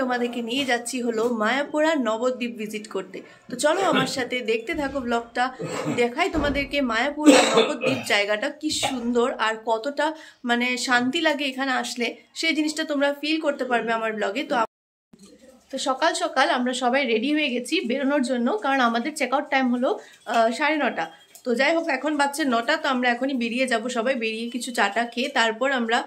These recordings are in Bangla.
তোমাদেরকে নিয়ে যাচ্ছি হলো মায়াপুর আর নবদ্বীপ ভিজিট করতে। তো চলো আমার সাথে দেখতে থাকো ব্লগটা, দেখাই তোমাদেরকে মায়াপুর আর নবদ্বীপ জায়গাটা কি সুন্দর আর কতটা মানে শান্তি লাগে এখানে আসলে, সেই জিনিসটা তোমরা ফিল করতে পারবে আমার ব্লগে। তো সকাল সকাল আমরা সবাই রেডি হয়ে গেছি বেরোনোর জন্য, কারণ আমাদের চেক আউট টাইম হলো 9:30। তো যাই হোক এখন বাজছে 9টা, তো আমরা এখনই বেরিয়ে যাব, সবাই বেরিয়ে কিছু চাটা খেয়ে তারপর আমরা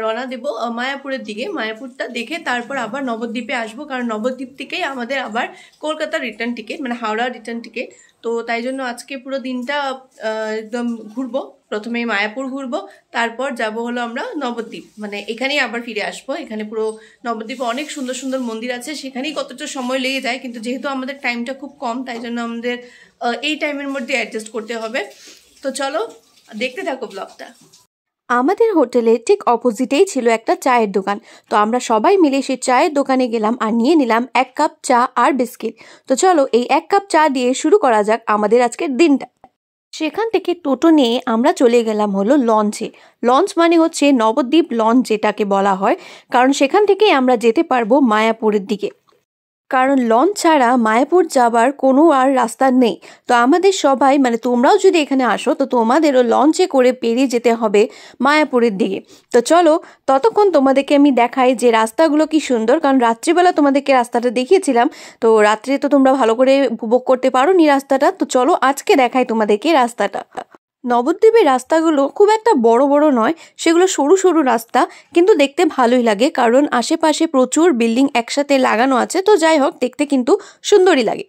রওনা দেব মায়াপুরের দিকে। মায়াপুরটা দেখে তারপর আবার নবদ্বীপে আসবো, কারণ নবদ্বীপ থেকেই আমাদের আবার কলকাতা রিটার্ন টিকিট, মানে হাওড়া রিটার্ন টিকিট। তো তাই জন্য আজকে পুরো দিনটা একদম ঘুরবো, প্রথমে মায়াপুর ঘুরবো, তারপর যাব হলো আমরা নবদ্বীপ, মানে এখানেই আবার ফিরে আসবো। এখানে পুরো নবদ্বীপে অনেক সুন্দর সুন্দর মন্দির আছে, সেখানেই কতটা সময় লেগে যায়, কিন্তু যেহেতু আমাদের টাইমটা খুব কম তাই জন্য আমাদের এই টাইমের মধ্যে অ্যাডজাস্ট করতে হবে। তো চলো দেখতে থাকো ব্লগটা। আমাদের হোটেলের ঠিক অপোজিটেই ছিল একটা চায়ের দোকান। তো আমরা সবাই মিলে সেই চায়ের দোকানে গেলাম আর নিয়ে নিলাম 1 কাপ চা আর বিস্কিট। তো চলো এই 1 কাপ চা দিয়ে শুরু করা যাক আমাদের আজকের দিনটা। সেখান থেকে টোটো নিয়ে আমরা চলে গেলাম হলো লঞ্চে। লঞ্চ মানে হচ্ছে নবদ্বীপ লঞ্চ যেটাকে বলা হয়, কারণ সেখান থেকেই আমরা যেতে পারবো মায়াপুরের দিকে, কারণ লঞ্চ ছাড়া মায়াপুর যাবার কোনো আর রাস্তা নেই। তো আমাদের সবাই মানে তোমরাও যদি এখানে আসো তো তোমাদেরও লঞ্চে করে পেরিয়ে যেতে হবে মায়াপুরের দিকে। তো চলো ততক্ষণ তোমাদেরকে আমি দেখাই যে রাস্তাগুলো কি সুন্দর, কারণ রাত্রিবেলা তোমাদেরকে রাস্তাটা দেখিয়েছিলাম, তো রাত্রে তো তোমরা ভালো করে উপভোগ করতে পারো নি রাস্তাটা। তো চলো আজকে দেখাই তোমাদেরকে রাস্তাটা। নবদ্বীপের রাস্তাগুলো খুব একটা বড় বড় নয়, সেগুলো সরু সরু রাস্তা, কিন্তু দেখতে ভালোই লাগে, কারণ আশেপাশে প্রচুর বিল্ডিং একসাথে লাগানো আছে। তো যাই হোক দেখতে কিন্তু সুন্দরই লাগে।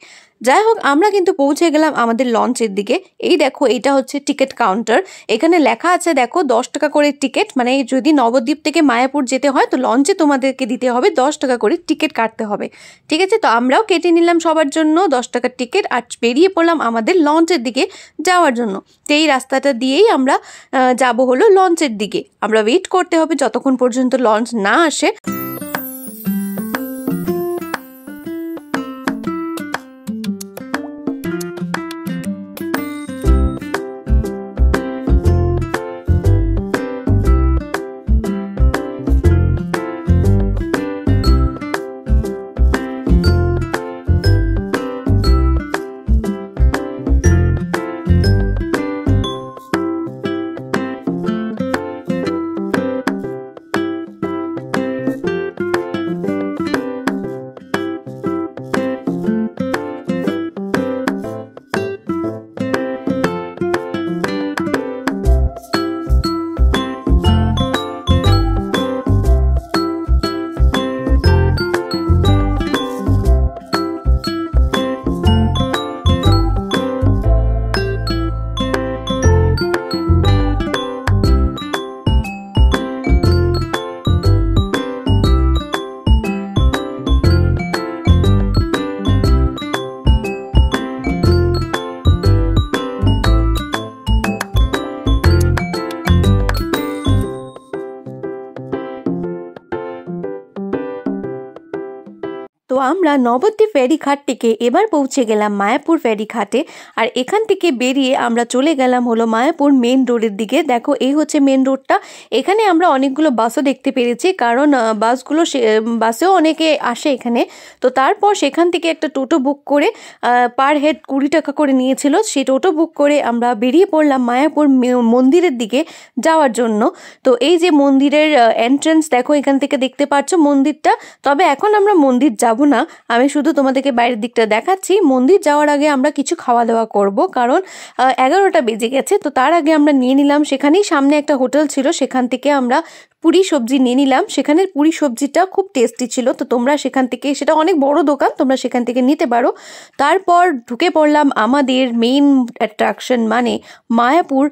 যাই হোক আমরা কিন্তু পৌঁছে গেলাম আমাদের লঞ্চের দিকে। এই দেখো এটা হচ্ছে টিকিট কাউন্টার, এখানে লেখা আছে দেখো 10 টাকা করে টিকিট, মানে যদি নবদ্বীপ থেকে মায়াপুর যেতে হয় তো লঞ্চে তোমাদেরকে দিতে হবে 10 টাকা করে টিকিট কাটতে হবে, ঠিক আছে। তো আমরাও কেটে নিলাম সবার জন্য 10 টাকার টিকিট আর বেরিয়ে পড়লাম আমাদের লঞ্চের দিকে যাওয়ার জন্য। তো এই রাস্তাটা দিয়েই আমরা যাব হলো লঞ্চের দিকে। আমরা ওয়েট করতে হবে যতক্ষণ পর্যন্ত লঞ্চ না আসে। তো আমরা নবদ্বীপ ফেরিঘাট থেকে এবার পৌঁছে গেলাম মায়াপুর ফেরিঘাটে, আর এখান থেকে বেরিয়ে আমরা চলে গেলাম হলো মায়াপুর মেন রোডের দিকে। দেখো এই হচ্ছে মেন রোডটা, এখানে আমরা অনেকগুলো বাসও দেখতে পেরেছি, কারণ বাসেও অনেকে আসে এখানে। তো তারপর সেখান থেকে একটা টোটো বুক করে পার হেড 20 টাকা করে নিয়েছিল, সেই টোটো বুক করে আমরা বেরিয়ে পড়লাম মায়াপুর মন্দিরের দিকে যাওয়ার জন্য। তো এই যে মন্দিরের এন্ট্রান্স দেখো, এখান থেকে দেখতে পাচ্ছ মন্দিরটা। তবে এখন আমরা মন্দির যাব না, আমি শুধু তোমাদেরকে বাইরের দিকটা দেখাচ্ছি। মন্দির যাওয়ার আগে আমরা কিছু খাওয়া দাওয়া করব, কারণ 11টা বেজে গেছে। তো তার আগে আমরা নিয়ে নিলাম, সেখানেই সামনে একটা হোটেল ছিল, সেখান থেকে আমরা পুরি সবজি নিয়ে নিলাম। সেখানের পুরি সবজিটা খুব টেস্টি ছিল, তো তোমরা সেখান থেকে, সেটা অনেক বড় দোকান, তোমরা সেখান থেকে নিতে পারো। তারপর ঢুকে পড়লাম আমাদের মেইন অ্যাট্রাকশন মানে মায়াপুর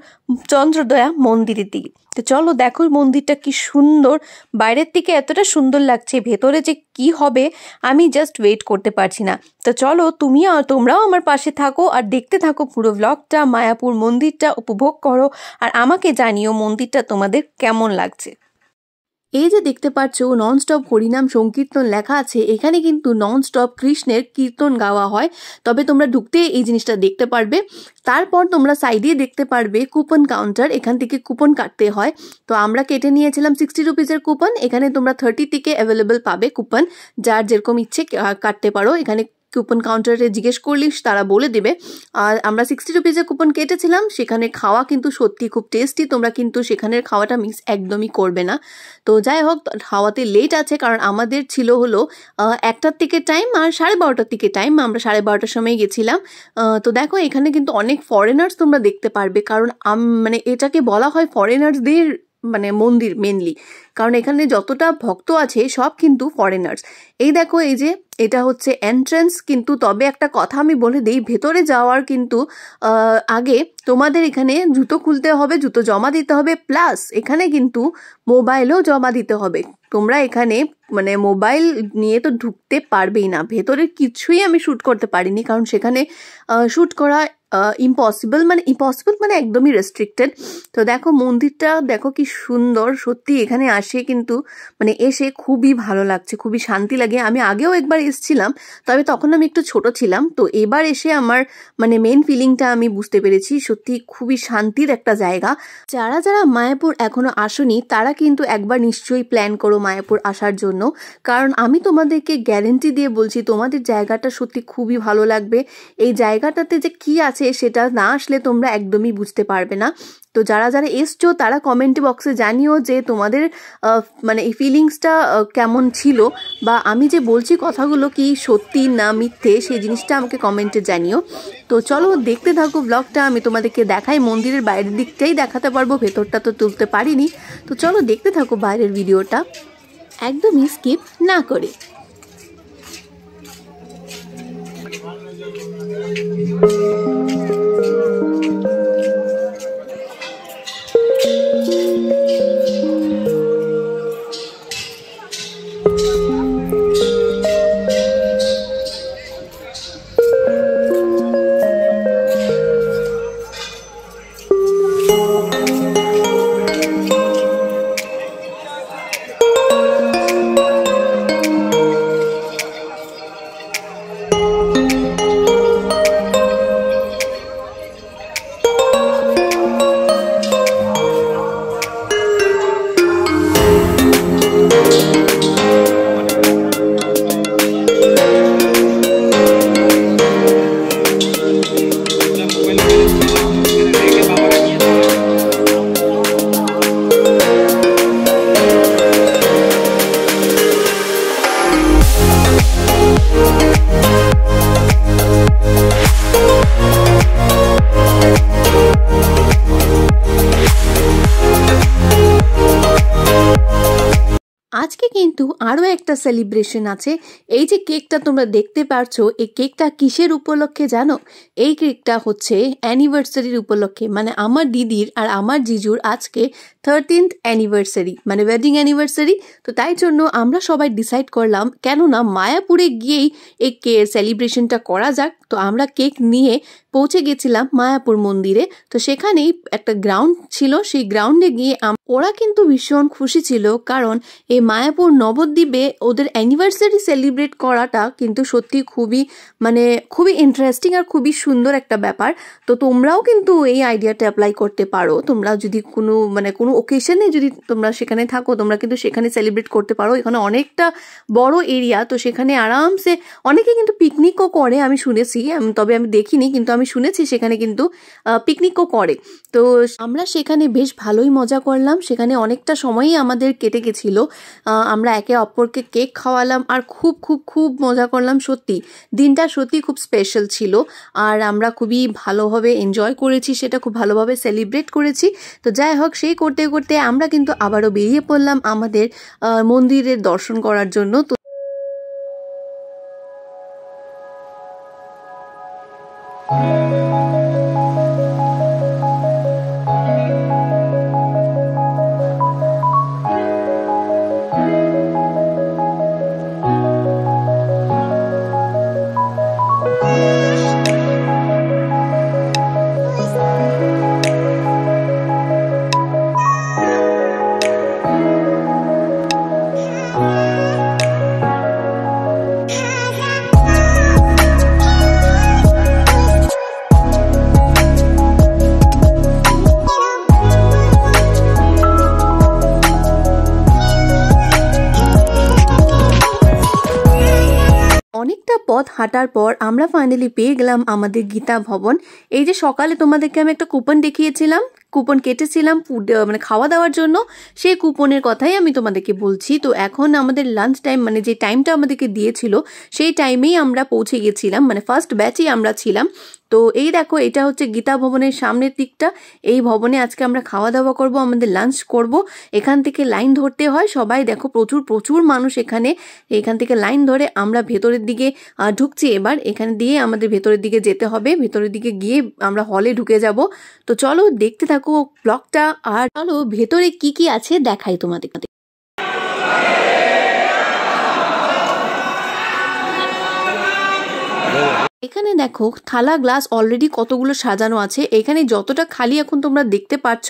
চন্দ্রদয়া মন্দিরের দিকে। তো চলো দেখো মন্দিরটা কি সুন্দর, বাইরের থেকে এতটা সুন্দর লাগছে, ভেতরে যে কি হবে আমি জাস্ট ওয়েট করতে পারছি না। তো চলো তোমরাও আমার পাশে থাকো আর দেখতে থাকো পুরো ব্লগটা, মায়াপুর মন্দিরটা উপভোগ করো আর আমাকে জানিও মন্দিরটা তোমাদের কেমন লাগছে। এই যে দেখতে পাচ্ছ নন স্টপ হরিনাম সংকীর্তন লেখা আছে, এখানে কিন্তু নন স্টপ কৃষ্ণের কীর্তন গাওয়া হয়। তবে তোমরা ঢুকতে এই জিনিসটা দেখতে পারবে। তারপর তোমরা সাইডে দেখতে পারবে কুপন কাউন্টার, এখান থেকে কুপন কাটতে হয়। তো আমরা কেটে নিয়েছিলাম 60 রুপিসের কুপন। এখানে তোমরা 30 থেকে অ্যাভেলেবেল পাবে কুপন, যার যেরকম ইচ্ছে কাটতে পারো। এখানে কুপন কাউন্টারে জিজ্ঞেস করলে তারা বলে দেবে। আর আমরা 60 রুপিসের কুপন কেটেছিলাম। সেখানে খাওয়া কিন্তু সত্যি খুব টেস্টি, তোমরা কিন্তু সেখানের খাওয়াটা মিক্স একদমই করবে না। তো যাই হোক, খাওয়াতে লেট আছে কারণ আমাদের ছিল হলো 1টার থেকে টাইম আর 12:30টার থেকে টাইম। আমরা 12:30টার সময় গেছিলাম। তো দেখো এখানে কিন্তু অনেক ফরেনার্স তোমরা দেখতে পারবে, কারণ মানে এটাকে বলা হয় ফরেনার্সদের মানে মন্দির মেনলি, কারণ এখানে যতটা ভক্ত আছে সব কিন্তু ফরেনার্স। এই দেখো এই যে এটা হচ্ছে এন্ট্রেন্স, কিন্তু তবে একটা কথা আমি বলে দিই, ভেতরে যাওয়ার কিন্তু আগে তোমাদের এখানে জুতো খুলতে হবে, জুতো জমা দিতে হবে, প্লাস এখানে কিন্তু মোবাইলও জমা দিতে হবে। তোমরা এখানে মানে মোবাইল নিয়ে তো ঢুকতে পারবেই না। ভেতরে কিছুই আমি শ্যুট করতে পারিনি, কারণ সেখানে শ্যুট করা ইম্পসিবল মানে একদমই রেস্ট্রিক্টেড। তো দেখো মন্দিরটা দেখো কি সুন্দর, সত্যি এখানে আসে কিন্তু মানে এসে খুবই ভালো লাগছে, খুবই শান্তি লাগে। আমি আগেও একবার এসেছিলাম, তবে তখন আমি একটু ছোট ছিলাম। তো এবার এসে আমার মানে মেন ফিলিংটা আমি বুঝতে পেরেছি, সত্যি খুবই শান্তির একটা জায়গা। যারা যারা মায়াপুর এখনো আসনি তারা কিন্তু একবার নিশ্চয়ই প্ল্যান করো মায়াপুর আসার জন্য, কারণ আমি তোমাদেরকে গ্যারেন্টি দিয়ে বলছি তোমাদের জায়গাটা সত্যি খুবই ভালো লাগবে। এই জায়গাটাতে যে কি আছে সেটা না আসলে তোমরা একদমই বুঝতে পারবে না। তো যারা যারা এসছো তারা কমেন্ট বক্সে জানিও যে তোমাদের মানে এই ফিলিংসটা কেমন ছিল, বা আমি যে বলছি কথাগুলো কি সত্যি না মিথ্যে সেই জিনিসটা আমাকে কমেন্টে জানিও। তো চলো দেখতে থাকো ব্লগটা, আমি তোমাদেরকে দেখাই। মন্দিরের বাইরের দিকটাই দেখাতে পারবো, ভেতরটা তো তুলতে পারিনি। তো চলো দেখতে থাকো বাইরের ভিডিওটা একদমই স্কিপ না করে। আজকে কিন্তু আরও একটা সেলিব্রেশন আছে। এই যে কেকটা তোমরা দেখতে পারছো, এই কেকটা কিসের উপলক্ষে জানো? এই কেকটা হচ্ছে অ্যানিভার্সারির উপলক্ষে, মানে আমার দিদির আর আমার জিজুর আজকে 13th অ্যানিভার্সারি, মানে ওয়েডিং অ্যানিভার্সারি। তো তাই জন্য আমরা সবাই ডিসাইড করলাম কেন না মায়াপুরে গিয়েই এই সেলিব্রেশনটা করা যাক। তো আমরা কেক নিয়ে পৌঁছে গেছিলাম মায়াপুর মন্দিরে। তো সেখানেই একটা গ্রাউন্ড ছিল, সেই গ্রাউন্ডে গিয়ে ওরা কিন্তু ভীষণ খুশি ছিল, কারণ এই মায়াপুর নবদ্বীপে ওদের অ্যানিভার্সারি সেলিব্রেট করাটা কিন্তু সত্যি খুবই ইন্টারেস্টিং আর খুবই সুন্দর একটা ব্যাপার। তো তোমরাও কিন্তু এই আইডিয়াটা অ্যাপ্লাই করতে পারো। তোমরা যদি কোনো ওকেশনে যদি তোমরা সেখানে থাকো, তোমরা কিন্তু সেখানে সেলিব্রেট করতে পারো। এখানে অনেকটা বড় এরিয়া, তো সেখানে আরামসে অনেকে কিন্তু পিকনিকও করে, আমি শুনেছি, তবে আমি দেখিনি, কিন্তু আমি শুনেছি সেখানে কিন্তু পিকনিকও করে। তো আমরা সেখানে বেশ ভালোই মজা করলাম। সেখানে অনেকটা সময়ই আমাদের কেটে গেছিল। আমরা একে অপরকে কেক খাওয়ালাম আর খুব খুব খুব মজা করলাম। সত্যি দিনটা সত্যি খুব স্পেশাল ছিল, আর আমরা খুবই ভালোভাবে এনজয় করেছি, সেটা খুব ভালোভাবে সেলিব্রেট করেছি। তো যাই হোক, সেই করতে করতে আমরা কিন্তু আবারও বেরিয়ে পড়লাম আমাদের মন্দিরের দর্শন করার জন্য। তো পথ হাঁটার পর আমরা ফাইনালি পেয়ে গেলাম আমাদের গীতা ভবন। এই যে সকালে তোমাদেরকে আমি একটা কুপন দেখিয়েছিলাম, কুপন কেটেছিলাম মানে খাওয়া দাওয়ার জন্য, সেই কুপনের কথাই আমি তোমাদেরকে বলছি। তো এখন আমাদের লাঞ্চ টাইম, মানে যে টাইমটা আমাদেরকে দিয়েছিল সেই টাইমেই আমরা পৌঁছে গেছিলাম, মানে ফার্স্ট ব্যাচেই আমরা ছিলাম। তো এই দেখো, এটা হচ্ছে গীতা ভবনের সামনের দিকটা। এই ভবনে আজকে আমরা খাওয়া দাওয়া করব, আমাদের লাঞ্চ করব। এখান থেকে লাইন ধরতে হয়, সবাই দেখো প্রচুর মানুষ এখান থেকে লাইন ধরে আমরা ভেতরের দিকে ঢুকছি। এবার এখানে দিয়ে আমাদের ভেতরের দিকে যেতে হবে, ভেতরের দিকে গিয়ে আমরা হলে ঢুকে যাব। তো চলো দেখতে থাকো ব্লগটা, আর চলো ভেতরে কি কি আছে দেখাই তোমাদের। এখানে দেখো থালা গ্লাস অলরেডি কতগুলো সাজানো আছে। এখানে যতটা খালি এখন তোমরা দেখতে পাচ্ছ,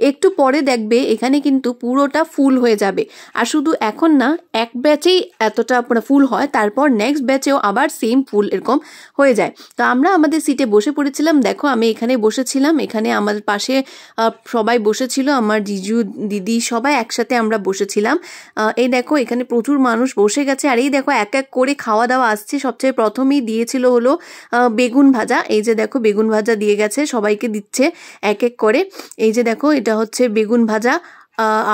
একটু পরে দেখবে এখানে কিন্তু পুরোটা ফুল হয়ে যাবে। আর শুধু এখন না, এক ব্যাচেই এতটা ফুল হয়, তারপর নেক্সট ব্যাচেও আবার সেম ফুল এরকম হয়ে যায়। তো আমরা আমাদের সিটে বসে পড়েছিলাম। দেখো আমি এখানে বসেছিলাম, এখানে আমাদের পাশে সবাই বসেছিল, আমার জিজু দিদি সবাই একসাথে আমরা বসেছিলাম। এই দেখো এখানে প্রচুর মানুষ বসে গেছে। আর এই দেখো এক এক করে খাওয়া দাওয়া আসছে। সবচেয়ে প্রথমেই দিয়েছিল হলো বেগুন ভাজা। এই যে দেখো বেগুন ভাজা দিয়ে গেছে, সবাইকে দিচ্ছে এক এক করে। এই যে দেখো এটা হচ্ছে বেগুন ভাজা।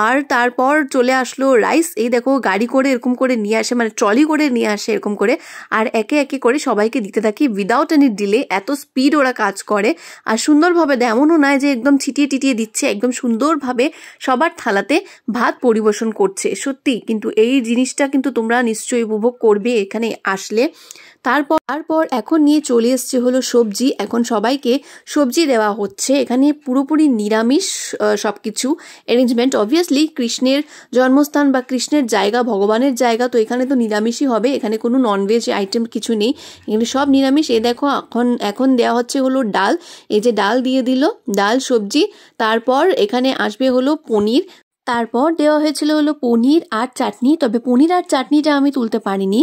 আর তারপর চলে আসলো রাইস। এই দেখো গাড়ি করে এরকম করে নিয়ে আসে, মানে ট্রলি করে নিয়ে আসে এরকম করে, আর একে একে করে সবাইকে দিতে থাকি উইদাউট এনি ডিলে। এত স্পিড ওরা কাজ করে, আর সুন্দরভাবে দেয়। এমনও নয় যে একদম ছিটিয়ে টিটিয়ে দিচ্ছে, একদম সুন্দরভাবে সবার থালাতে ভাত পরিবেশন করছে। সত্যি কিন্তু এই জিনিসটা কিন্তু তোমরা নিশ্চয়ই উপভোগ করবে এখানে আসলে। তারপর এখন নিয়ে চলে এসছে হলো সবজি। এখন সবাইকে সবজি দেওয়া হচ্ছে। এখানে পুরোপুরি নিরামিষ সবকিছু অ্যারেঞ্জমেন্ট। অবভিয়াসলি কৃষ্ণের জন্মস্থান বা কৃষ্ণের জায়গা, ভগবানের জায়গা, তো এখানে তো নিরামিষই হবে। এখানে কোনো ননভেজ আইটেম কিছু নেই, এখানে সব নিরামিষ। এই দেখো এখন দেওয়া হচ্ছে হলো ডাল। এই যে ডাল দিয়ে দিল, ডাল সবজি। তারপর এখানে আসবে হলো পনির। তারপর দেওয়া হয়েছিল হলো পনির আর চাটনি। তবে পনির আর চাটনিটা আমি তুলতে পারিনি,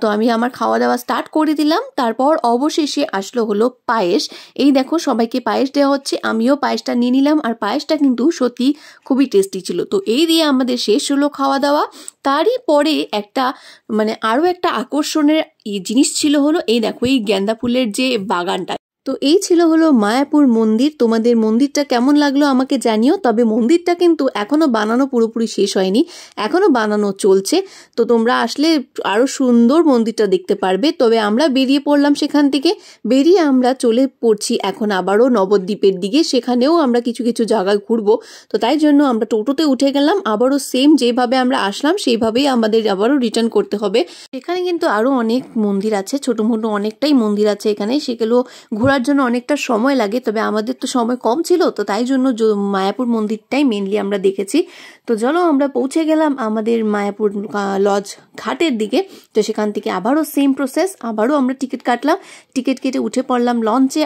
তো আমি আমার খাওয়া দাওয়া স্টার্ট করে দিলাম। তারপর অবশেষে আসলো হলো পায়েস। এই দেখো সবাইকে পায়েস দেওয়া হচ্ছে, আমিও পায়েসটা নিয়ে নিলাম। আর পায়েসটা কিন্তু সত্যি খুবই টেস্টি ছিল। তো এই দিয়ে আমাদের শেষ হলো খাওয়া দাওয়া। তারই পরে আরও একটা আকর্ষণের জিনিস ছিল হলো, এই দেখো এই গেন্দা ফুলের যে বাগানটা। তো এই ছিল হলো মায়াপুর মন্দির। তোমাদের মন্দিরটা কেমন লাগলো আমাকে জানিও। তবে মন্দিরটা কিন্তু এখনো বানানো পুরোপুরি শেষ হয়নি, এখনো বানানো চলছে। তো তোমরা আসলে আরো সুন্দর মন্দিরটা দেখতে পারবে। তবে আমরা বেরিয়ে পড়লাম সেখান থেকে। বেরিয়ে আমরা চলে পড়ছি এখন আবারও নবদ্বীপের দিকে। সেখানেও আমরা কিছু কিছু জায়গায় ঘুরবো। তো তাই জন্য আমরা টোটোতে উঠে গেলাম। আবারও সেম যেভাবে আমরা আসলাম সেইভাবেই আমাদের আবারও রিটার্ন করতে হবে। এখানে কিন্তু আরো অনেক মন্দির আছে, ছোট মোটো অনেকটাই মন্দির আছে এখানে। সেগুলো ঘোরার জন্য অনেকটা সময় লাগে, তবে আমাদের তো সময় কম ছিল, তো তাই জন্য মায়াপুর মন্দিরটাই মেনলি আমরা দেখেছি। তো চলো আমরা পৌঁছে গেলাম আমাদের মায়াপুর লজ ঘাটের দিকে। তো সেখান থেকে আবারও সেম প্রসেস, আবারও আমরা টিকিট কাটলাম, টিকিট কেটে উঠে পড়লাম লঞ্চে।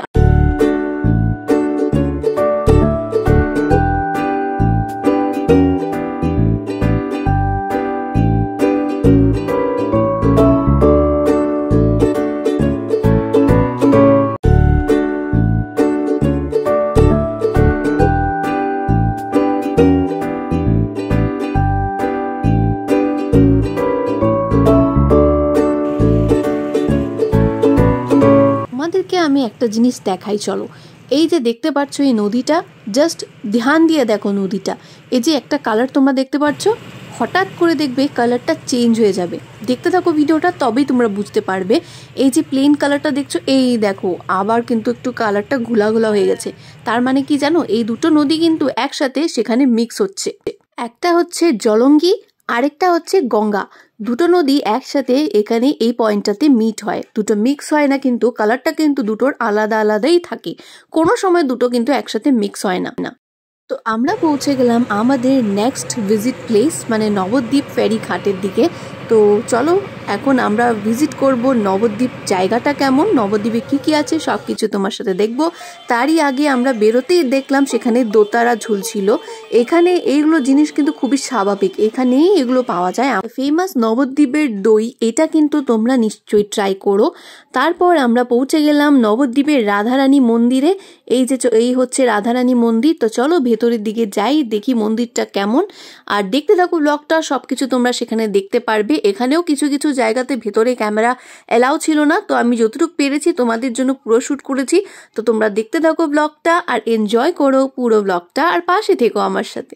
আমি একটা জিনিস দেখাই, চলো। এই যে দেখতে পাচ্ছ এই নদীটা, জাস্ট ধ্যান দিয়ে দেখো নদীটা। এই যে একটা কালার তোমরা দেখতে পাচ্ছ, হঠাৎ করে দেখবে কালারটা চেঞ্জ হয়ে যাবে। দেখতে থাকো ভিডিওটা, তবেই তোমরা বুঝতে পারবে। এই যে প্লেন কালারটা দেখছো, এই দেখো আবার কিন্তু একটু কালারটা ঘোলা ঘোলা হয়ে গেছে। তার মানে কি জানো, এই দুটো নদী কিন্তু একসাথে সেখানে মিক্স হচ্ছে। একটা হচ্ছে জলঙ্গি, আরেকটা হচ্ছে গঙ্গা। দুটো নদী একসাথে এখানে এই পয়েন্টটাতে মিট হয়। দুটো মিক্স হয় না, কিন্তু কালারটা কিন্তু দুটোর আলাদা আলাদাই থাকে। কোনো সময় দুটো কিন্তু একসাথে মিক্স হয় না। তো আমরা পৌঁছে গেলাম আমাদের নেক্সট ভিজিট প্লেস, মানে নবদ্বীপ ফেরি ঘাটের দিকে। তো চলো এখন আমরা ভিজিট করব নবদ্বীপ জায়গাটা কেমন, নবদ্বীপে কি কি আছে সব কিছু তোমার সাথে দেখব। তারই আগে আমরা বেরোতেই দেখলাম সেখানে দোতারা ঝুলছিল। এখানে এইগুলো জিনিস কিন্তু খুবই স্বাভাবিক, এখানেই এগুলো পাওয়া যায়। ফেমাস নবদ্বীপের দই, এটা কিন্তু তোমরা নিশ্চয়ই ট্রাই করো। তারপর আমরা পৌঁছে গেলাম নবদ্বীপের রাধারানী মন্দিরে। এই হচ্ছে রাধারানী মন্দির। তো চলো ভেতরের দিকে যাই, দেখি মন্দিরটা কেমন। আর দেখতে থাকো ব্লগটা, সবকিছু তোমরা সেখানে দেখতে পারবে। এখানেও কিছু কিছু জায়গাতে ভেতরে ক্যামেরা এলাও ছিল না, তো আমি যতটুকু পেরেছি তোমাদের জন্য পুরো শ্যুট করেছি। তো তোমরা দেখতে থাকো ব্লগটা আর এনজয় করো পুরো ব্লগটা, আর পাশে থেকো আমার সাথে।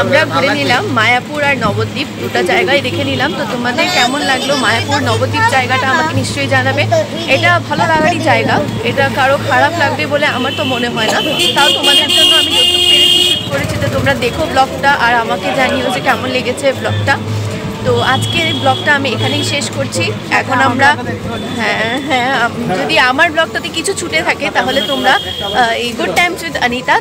আমরা ঘুরে নিলাম মায়াপুর আর নবদ্বীপ, দুটো জায়গায় দেখে নিলাম। তো তোমাদের কেমন লাগলো মায়াপুর নবদ্বীপ জায়গাটা আমাকে নিশ্চয়ই জানাবে। এটা ভালো লাগারই জায়গা, এটা কারো খারাপ লাগবে বলে আমার তো মনে হয় না। তাও তোমাদের জন্য আমি যতটুকু পেরেছি শুট করেছি, তো তোমরা দেখো ব্লগটা আর আমাকে জানিও যে কেমন লেগেছে ব্লগটা। তো আজকের ব্লগটা আমি এখানেই শেষ করছি। এখন আমরা যদি আমার ব্লগটাতে কিছু ছুটে থাকে তাহলে তোমরা এই গুড টাইমস উইথ অনিতা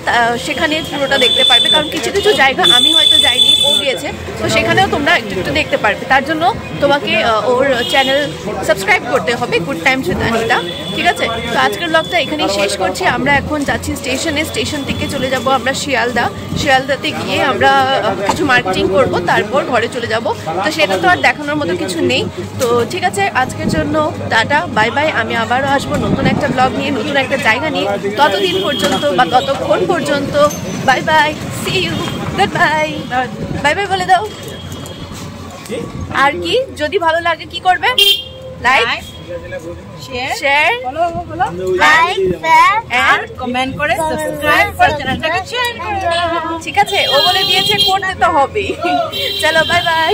সেখানে পুরোটা দেখতে পারবে, কারণ কিছু কিছু জায়গা আমি হয়তো যাইনি, ও গিয়েছে, তো সেখানেও তোমরা একটু একটু দেখতে পারবে। তার জন্য তোমাকে ওর চ্যানেল সাবস্ক্রাইব করতে হবে, গুড টাইমস উইথ অনিতা, ঠিক আছে? তো আজকের ব্লগটা এখানেই শেষ করছি। আমরা এখন যাচ্ছি স্টেশনে, স্টেশন থেকে চলে যাব আমরা শিয়ালদাতে গিয়ে আমরা কিছু মার্কেটিং করব, তারপর ঘরে চলে যাব। তো সেটা তো আর দেখানোর মতো কিছু নেই। তো ঠিক আছে, আজকের জন্য টাটা, বাই বাই। আমি আবারও আসবো নতুন একটা ব্লগ নিয়ে, নতুন একটা জায়গা নিয়ে। ততদিন পর্যন্ত বা ততক্ষণ পর্যন্ত bye bye, see you, good bye, bye bye বলে দাও। আর কি, যদি ভালো লাগে কি করবে? লাইক, শেয়ার, লাইক, কমেন্ট করে সাবস্ক্রাইব করে চ্যানেলটাকে শেয়ার করে। ঠিক আছে, ও বলে দিয়েছে করতে তো হবে। চলো বাই বাই।